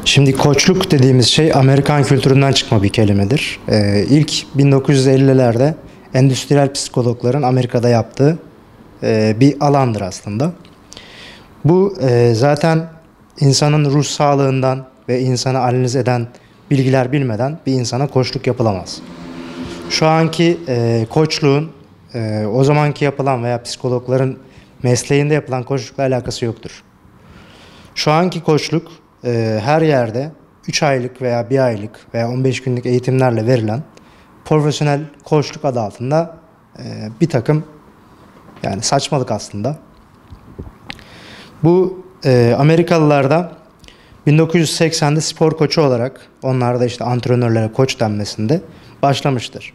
Şimdi koçluk dediğimiz şey Amerikan kültüründen çıkma bir kelimedir. İlk 1950'lerde endüstriyel psikologların Amerika'da yaptığı bir alandır aslında. Bu zaten insanın ruh sağlığından ve insanı analiz eden bilgiler bilmeden bir insana koçluk yapılamaz. Şu anki koçluğun o zamanki yapılan veya psikologların mesleğinde yapılan koçlukla alakası yoktur. Şu anki koçluk her yerde 3 aylık veya 1 aylık veya 15 günlük eğitimlerle verilen profesyonel koçluk adı altında bir takım yani saçmalık aslında. Bu Amerikalılar da 1980'de spor koçu olarak onlar da işte antrenörlere koç denmesinde başlamıştır.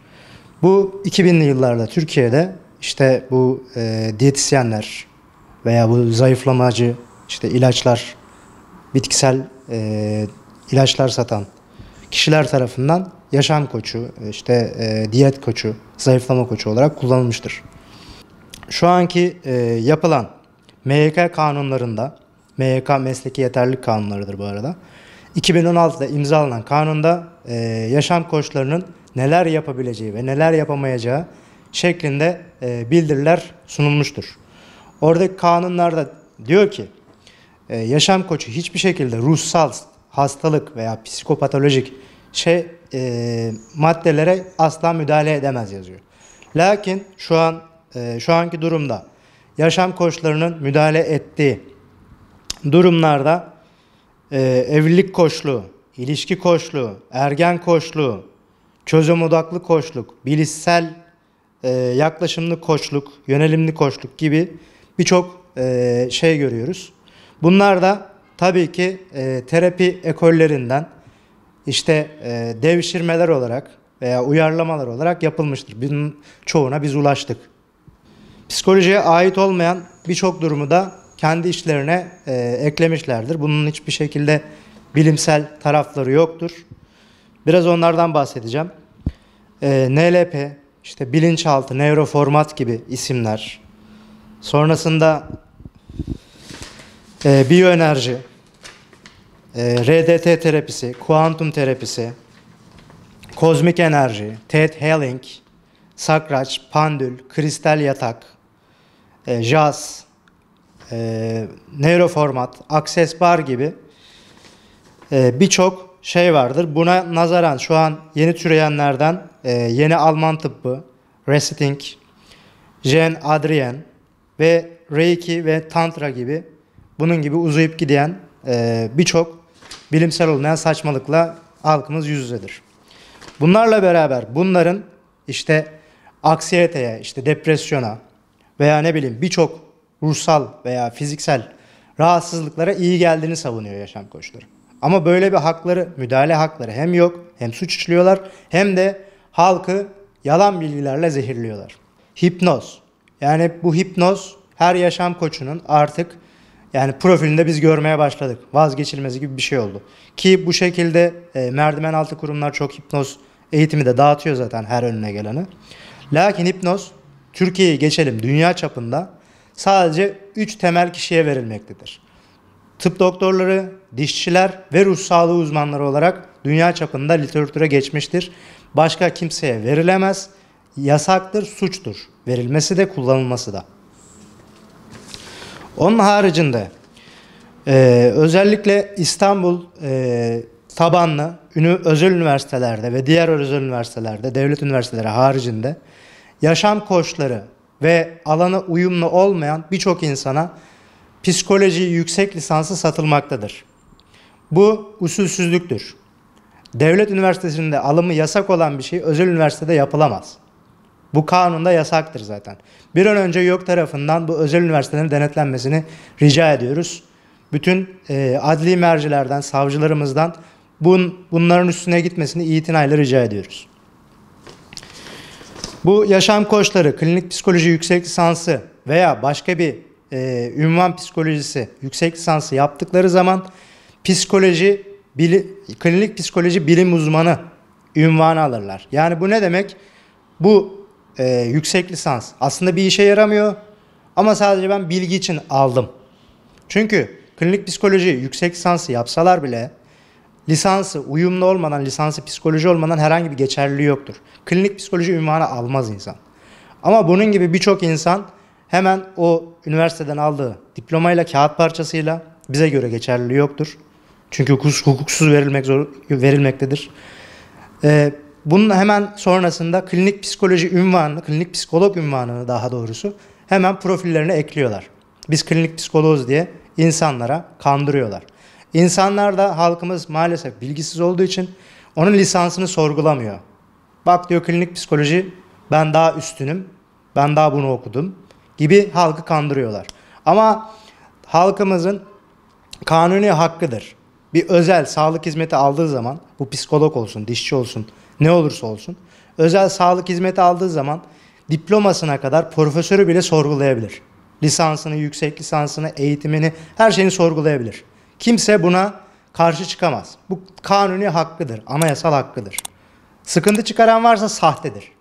Bu 2000'li yıllarda Türkiye'de işte bu diyetisyenler veya bu zayıflamacı işte ilaçlar, bitkisel ilaçlar satan kişiler tarafından yaşam koçu, işte diyet koçu, zayıflama koçu olarak kullanılmıştır. Şu anki yapılan MYK kanunlarında, MYK mesleki yeterlilik kanunlarıdır bu arada. 2016'da imzalanan kanunda yaşam koçlarının neler yapabileceği ve neler yapamayacağı şeklinde bildiriler sunulmuştur. Oradaki kanunlarda diyor ki yaşam koçu hiçbir şekilde ruhsal hastalık veya psikopatolojik maddelere asla müdahale edemez yazıyor. Lakin şu anki durumda yaşam koçlarının müdahale ettiği durumlarda evlilik koçluğu, ilişki koçluğu, ergen koçluğu, çözüm odaklı koçluk, bilişsel yaklaşımlı koçluk, yönelimli koçluk gibi birçok şey görüyoruz. Bunlar da tabii ki terapi ekollerinden işte devşirmeler olarak veya uyarlamalar olarak yapılmıştır. Bunun çoğuna biz ulaştık. Psikolojiye ait olmayan birçok durumu da kendi işlerine eklemişlerdir. Bunun hiçbir şekilde bilimsel tarafları yoktur. Biraz onlardan bahsedeceğim. NLP, işte bilinçaltı, nöroformat gibi isimler. Sonrasında biyoenerji, RDT terapisi, kuantum terapisi, kozmik enerji, TED Healing, sakraç, pandül, kristal yatak, jaz, nöroformat, access bar gibi birçok şey vardır. Buna nazaran şu an yeni türeyenlerden yeni Alman tıbbı, Resetting, Jean Adrien ve Reiki ve Tantra gibi bunun gibi uzayıp giden birçok bilimsel olmayan saçmalıkla halkımız yüz yüzedir. Bunlarla beraber bunların işte anksiyeteye, işte depresyona veya ne bileyim birçok ruhsal veya fiziksel rahatsızlıklara iyi geldiğini savunuyor yaşam koçları. Ama böyle bir hakları, müdahale hakları hem yok, hem suç işliyorlar, hem de halkı yalan bilgilerle zehirliyorlar. Hipnoz. Yani bu hipnoz her yaşam koçunun artık yani profilinde biz görmeye başladık. Vazgeçilmezi gibi bir şey oldu. Ki bu şekilde merdiven altı kurumlar çok hipnoz eğitimi de dağıtıyor zaten her önüne geleni. Lakin hipnoz Türkiye'yi geçelim dünya çapında sadece 3 temel kişiye verilmektedir. Tıp doktorları, dişçiler ve ruh sağlığı uzmanları olarak dünya çapında literatüre geçmiştir. Başka kimseye verilemez, yasaktır, suçtur. Verilmesi de kullanılması da. Onun haricinde özellikle İstanbul tabanlı özel üniversitelerde ve diğer özel üniversitelerde, devlet üniversiteleri haricinde yaşam koçları ve alana uyumlu olmayan birçok insana psikoloji yüksek lisansı satılmaktadır. Bu usulsüzlüktür. Devlet üniversitesinde alımı yasak olan bir şey özel üniversitede yapılamaz. Bu kanunda yasaktır zaten. Bir an önce YÖK tarafından bu özel üniversitelerin denetlenmesini rica ediyoruz. Bütün adli mercilerden, savcılarımızdan bunların üstüne gitmesini itinayla rica ediyoruz. Bu yaşam koçları, klinik psikoloji yüksek lisansı veya başka bir ünvan psikolojisi yüksek lisansı yaptıkları zaman klinik psikoloji bilim uzmanı ünvanı alırlar. Yani bu ne demek? Bu yüksek lisans aslında bir işe yaramıyor ama sadece ben bilgi için aldım. Çünkü klinik psikoloji yüksek lisansı yapsalar bile lisansı uyumlu olmadan, lisansı psikoloji olmadan herhangi bir geçerliliği yoktur. Klinik psikoloji unvanı almaz insan. Ama bunun gibi birçok insan hemen o üniversiteden aldığı diplomayla, kağıt parçasıyla, bize göre geçerliliği yoktur. Çünkü hukuksuz verilmektedir. Bunun hemen sonrasında klinik psikoloji unvanını, klinik psikolog unvanını daha doğrusu hemen profillerine ekliyorlar. Biz klinik psikoloğuz diye insanlara kandırıyorlar. İnsanlar da, halkımız maalesef bilgisiz olduğu için onun lisansını sorgulamıyor. Bak diyor, klinik psikoloji, ben daha üstünüm, ben daha bunu okudum gibi halkı kandırıyorlar. Ama halkımızın kanuni hakkıdır. Bir özel sağlık hizmeti aldığı zaman, bu psikolog olsun, dişçi olsun, ne olursa olsun, özel sağlık hizmeti aldığı zaman diplomasına kadar profesörü bile sorgulayabilir. Lisansını, yüksek lisansını, eğitimini, her şeyini sorgulayabilir. Kimse buna karşı çıkamaz. Bu kanuni hakkıdır, anayasal hakkıdır. Sıkıntı çıkaran varsa sahtedir.